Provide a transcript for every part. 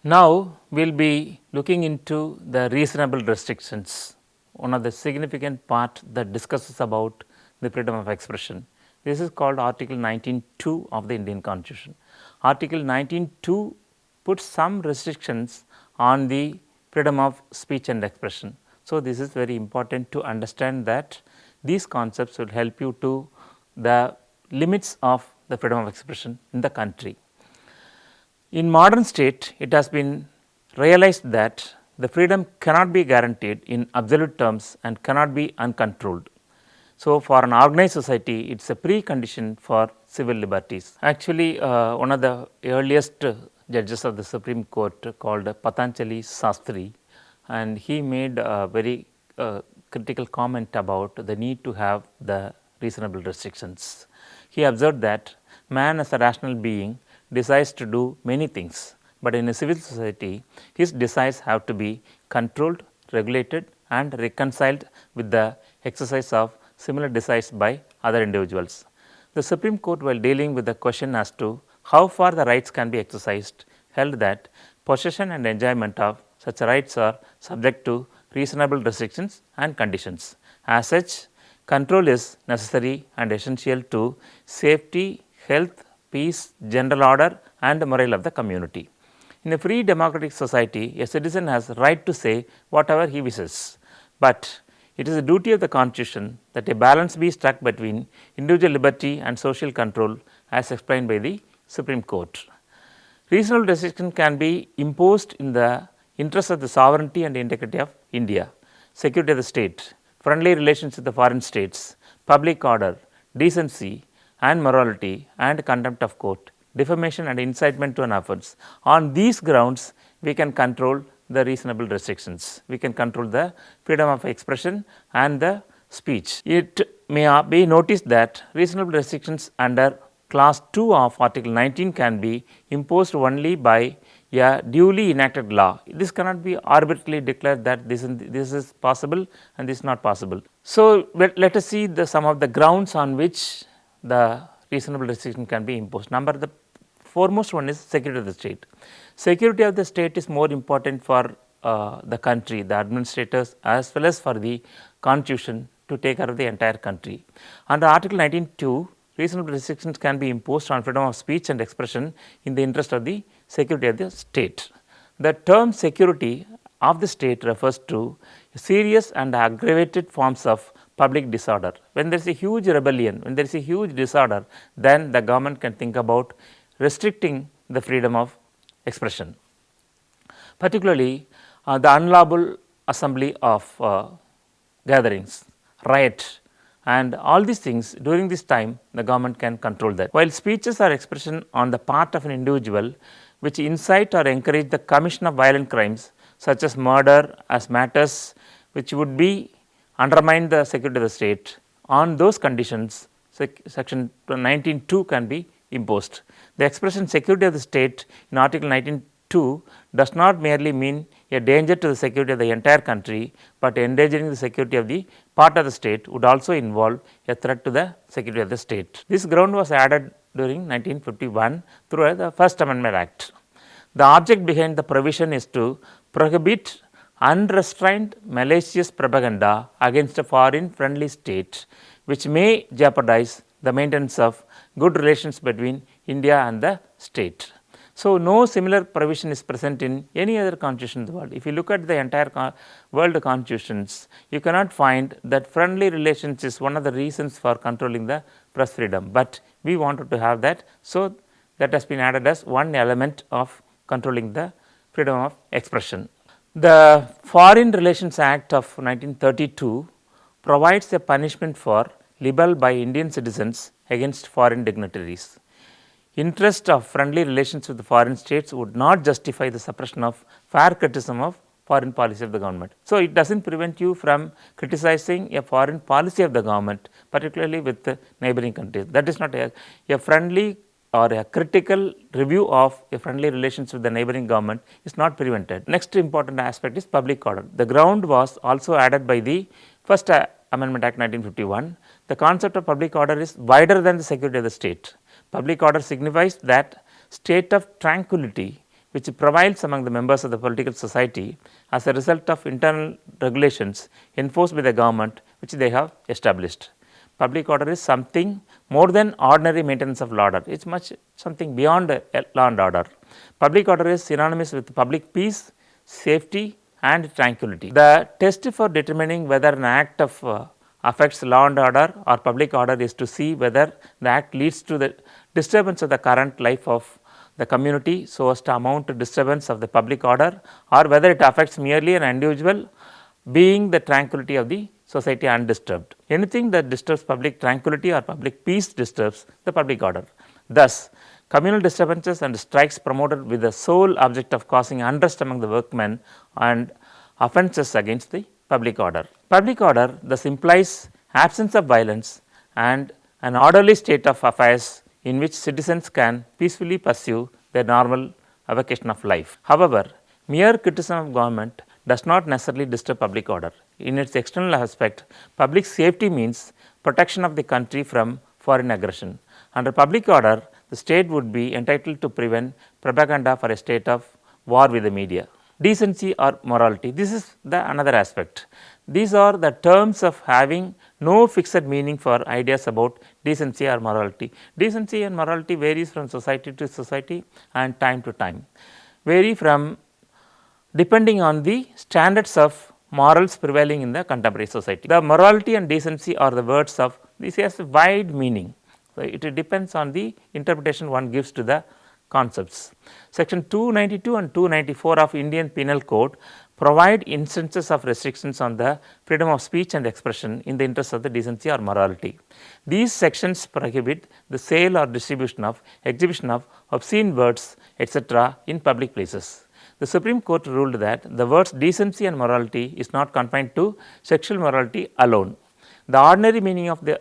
Now, we will be looking into the reasonable restrictions, one of the significant part that discusses about the freedom of expression. This is called article 19(2) of the Indian Constitution. Article 19(2) puts some restrictions on the freedom of speech and expression. So, this is very important to understand that these concepts will help you to the limits of the freedom of expression in the country. In modern state, it has been realized that the freedom cannot be guaranteed in absolute terms and cannot be uncontrolled. So, for an organized society, it is a precondition for civil liberties. Actually, one of the earliest judges of the Supreme Court called Patanjali Sastri, and he made a very critical comment about the need to have the reasonable restrictions. He observed that man as a rational being desires to do many things, but in a civil society his desires have to be controlled, regulated and reconciled with the exercise of similar desires by other individuals. The Supreme Court, while dealing with the question as to how far the rights can be exercised, held that possession and enjoyment of such rights are subject to reasonable restrictions and conditions. As such, control is necessary and essential to safety, health, peace, general order and morale of the community. In a free democratic society, a citizen has right to say whatever he wishes, but it is the duty of the Constitution that a balance be struck between individual liberty and social control as explained by the Supreme Court. Reasonable restriction can be imposed in the interest of the sovereignty and integrity of India, security of the state, friendly relations with the foreign states, public order, decency and morality and contempt of court, defamation and incitement to an offence. On these grounds, we can control the reasonable restrictions. We can control the freedom of expression and the speech. It may be noticed that reasonable restrictions under clause 2 of article 19 can be imposed only by a duly enacted law. This cannot be arbitrarily declared that this is possible and this is not possible. So, let us see some of the grounds on which the reasonable restriction can be imposed. The foremost one is security of the state. Security of the state is more important for the country, the administrators as well as for the constitution to take care of the entire country. Under article 19(2), reasonable restrictions can be imposed on freedom of speech and expression in the interest of the security of the state. The term security of the state refers to serious and aggravated forms of public disorder. When there is a huge rebellion, when there is a huge disorder, then the government can think about restricting the freedom of expression. Particularly the unlawful assembly of gatherings, riot and all these things, during this time the government can control that. While speeches are expression on the part of an individual which incite or encourage the commission of violent crimes such as murder as matters which would be undermine the security of the state, on those conditions section 19(2) can be imposed. The expression security of the state in article 19(2) does not merely mean a danger to the security of the entire country, but endangering the security of the part of the state would also involve a threat to the security of the state. This ground was added during 1951 through the First Amendment Act. The object behind the provision is to prohibit unrestrained malicious propaganda against a foreign friendly state which may jeopardize the maintenance of good relations between India and the state. So, no similar provision is present in any other constitution in the world. If you look at the entire world constitutions, you cannot find that friendly relations is one of the reasons for controlling the press freedom, but we wanted to have that. So, that has been added as one element of controlling the freedom of expression. The Foreign Relations Act of 1932 provides a punishment for libel by Indian citizens against foreign dignitaries. Interest of friendly relations with the foreign states would not justify the suppression of fair criticism of foreign policy of the government. So, it does not prevent you from criticizing a foreign policy of the government, particularly with the neighboring countries. That is not a friendly or a critical review of a friendly relations with the neighboring government is not prevented. Next important aspect is public order. The ground was also added by the First Amendment Act 1951. The concept of public order is wider than the security of the state. Public order signifies that state of tranquility which prevails among the members of the political society as a result of internal regulations enforced by the government which they have established. Public order is something more than ordinary maintenance of law order, it is much something beyond law and order. Public order is synonymous with public peace, safety and tranquility. The test for determining whether an act of affects law and order or public order is to see whether the act leads to the disturbance of the current life of the community so as to amount to disturbance of the public order, or whether it affects merely an individual being the tranquility of the society undisturbed. Anything that disturbs public tranquility or public peace disturbs the public order. Thus, communal disturbances and strikes promoted with the sole object of causing unrest among the workmen and offences against the public order. Public order thus implies absence of violence and an orderly state of affairs in which citizens can peacefully pursue their normal avocation of life. However, mere criticism of government does not necessarily disturb public order. In its external aspect, public safety means protection of the country from foreign aggression. Under public order, the state would be entitled to prevent propaganda for a state of war with the media. Decency or morality, this is the another aspect. These are the terms of having no fixed meaning for ideas about decency or morality. Decency and morality varies from society to society and time to time, vary from depending on the standards of morals prevailing in the contemporary society. The morality and decency are the words of this has a wide meaning. So, it depends on the interpretation one gives to the concepts. Section 292 and 294 of Indian Penal Code provide instances of restrictions on the freedom of speech and expression in the interest of the decency or morality. These sections prohibit the sale or distribution of, exhibition of obscene words etc. in public places. The Supreme Court ruled that the words decency and morality is not confined to sexual morality alone. The ordinary meaning of the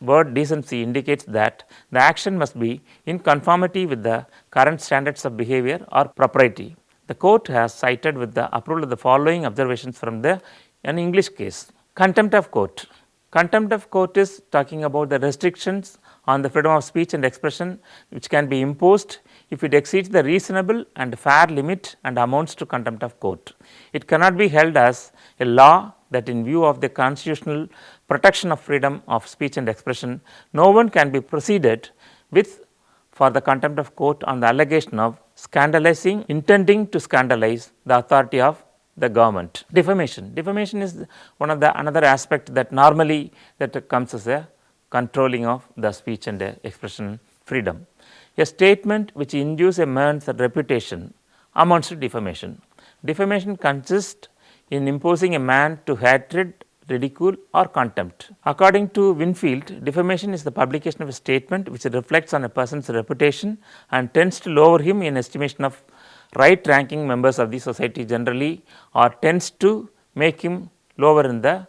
word decency indicates that the action must be in conformity with the current standards of behavior or propriety. The court has cited with the approval of the following observations from an English case. Contempt of court. Contempt of court is talking about the restrictions on the freedom of speech and expression which can be imposed if it exceeds the reasonable and fair limit and amounts to contempt of court. It cannot be held as a law that in view of the constitutional protection of freedom of speech and expression, no one can be proceeded with for the contempt of court on the allegation of scandalizing, intending to scandalize the authority of the government. Defamation. Defamation is one of the another aspect that normally that comes as a controlling of the speech and expression freedom. A statement which injures a man's reputation amounts to defamation. Defamation consists in imposing a man to hatred, ridicule or contempt. According to Winfield, defamation is the publication of a statement which reflects on a person's reputation and tends to lower him in estimation of right ranking members of the society generally, or tends to make him lower in the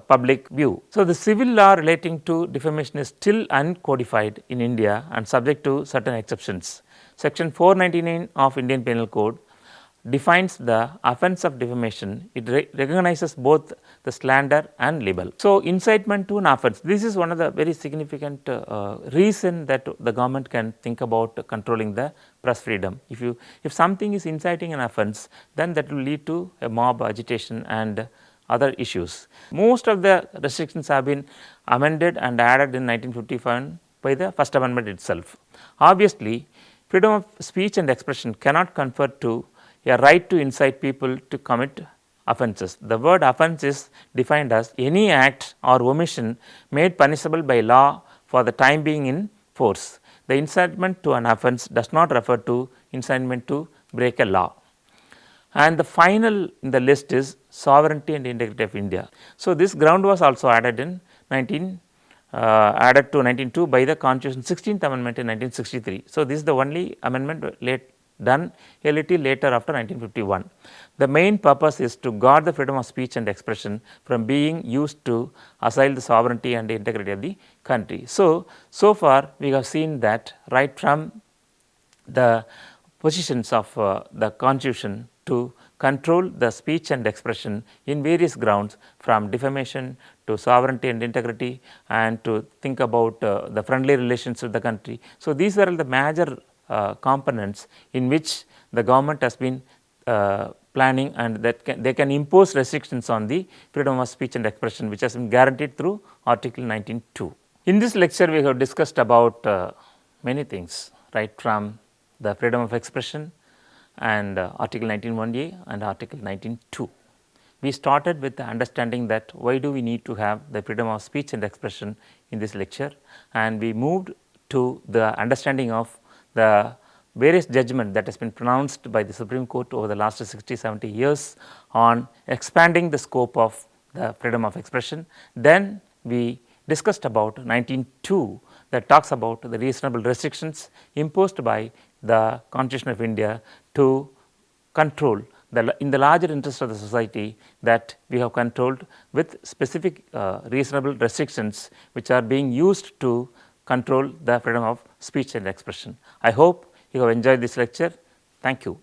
public view. So, the civil law relating to defamation is still uncodified in India and subject to certain exceptions. Section 499 of Indian Penal Code defines the offence of defamation. It recognizes both the slander and libel. So, incitement to an offence, this is one of the very significant reason that the government can think about controlling the press freedom. If something is inciting an offence, then that will lead to a mob agitation and other issues. Most of the restrictions have been amended and added in 1951 by the First Amendment itself. Obviously, freedom of speech and expression cannot confer to a right to incite people to commit offences. The word offence is defined as any act or omission made punishable by law for the time being in force. The incitement to an offence does not refer to incitement to break a law. And the final in the list is sovereignty and integrity of India. So, this ground was also added in added to 1902 by the Constitution 16th Amendment in 1963. So, this is the only amendment done a little later after 1951. The main purpose is to guard the freedom of speech and expression from being used to assail the sovereignty and integrity of the country. So far we have seen that right from the positions of the Constitution to control the speech and expression in various grounds, from defamation to sovereignty and integrity, and to think about the friendly relations with the country. So, these are the major components in which the government has been planning, and that they can impose restrictions on the freedom of speech and expression, which has been guaranteed through Article 19(2). In this lecture, we have discussed about many things, right from the freedom of expression and Article 19(1)(a) and Article 19(2). We started with the understanding that why do we need to have the freedom of speech and expression in this lecture, and we moved to the understanding of the various judgment that has been pronounced by the Supreme Court over the last 60-70 years on expanding the scope of the freedom of expression. Then we discussed about 19(2) that talks about the reasonable restrictions imposed by the Constitution of India to control in the larger interest of the society, that we have controlled with specific reasonable restrictions which are being used to control the freedom of speech and expression. I hope you have enjoyed this lecture. Thank you.